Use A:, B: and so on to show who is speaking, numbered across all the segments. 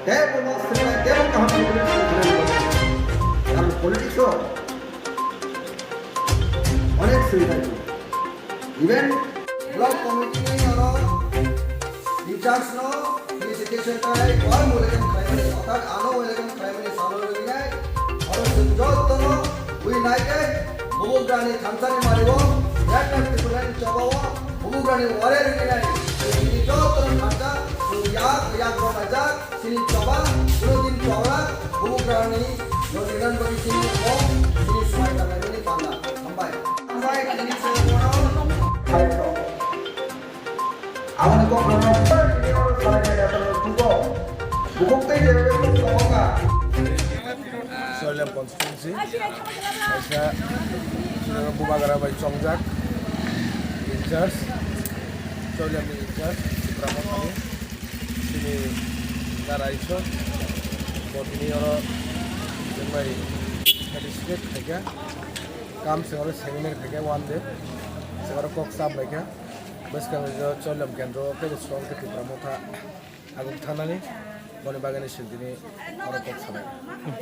A: 대부분 스나 대부분 하는 분들은 나는 politics অনেক সুবিধা even block committee নেই ইনচার্জ নো ইনস্টিটিউশন টাই ওয়াল মোলেকম খাইমানি অর্থাৎ আনো মোলেকম খাইমানি সালোরি নাই আর সুজতন উই নাইকে বুবুগ্রানি থামসানি মারিবো এক এক ত্রিপুরান চবাও বুবুগ্রানি ওয়ারে নাই সুজতন খাতা সুয়া রমাজা সিনি চবা পুরোদিন চওড়া বুবুগ্রানি নদিনান বলি সিনি ও সিনি সুমাইতা মেনি পান্না আমবাই আমবাই সিনি সেনো খাইতো 아무리 꼭 그러면 펄리어로 살아야 두고 무겁게 되는 거가
B: Soilem constituency Asia Bumagara by Chongjak in charge Soilem in charge Pramotani Sini Naraiso Botinioro Jemai Participate Theka Kam Sengore Seminar Theka one day Sengore Kok Sab Theka Basically Soilem Kendro Very strong Theki Pramotha Aguk Thanani Boni Bagani Shildini Oro Kok Sabai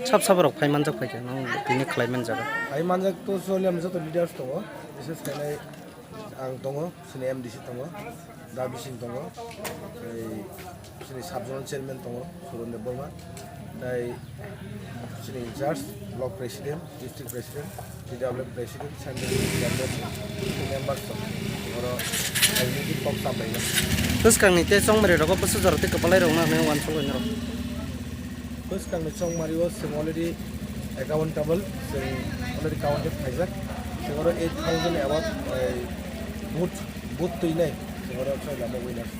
C: Sab sabarok faimanjak faika nang bini khlaiman jaga
B: Faimanjak to Soilem joto leaders tongo bises kai ang tongo sini MDC tongo Dabisin tongo sini subzonal chairman tongo Surunde Burma dai sini in charge block president district president DW president central members oro executive box sabai na
C: terus kang ni te songmari roko pasu jarate kapalai rong na me wan solo ni ro
B: first kang chong mari was already accountable already counted Isaac oro 8,000 about booth to inai oro choi labo winners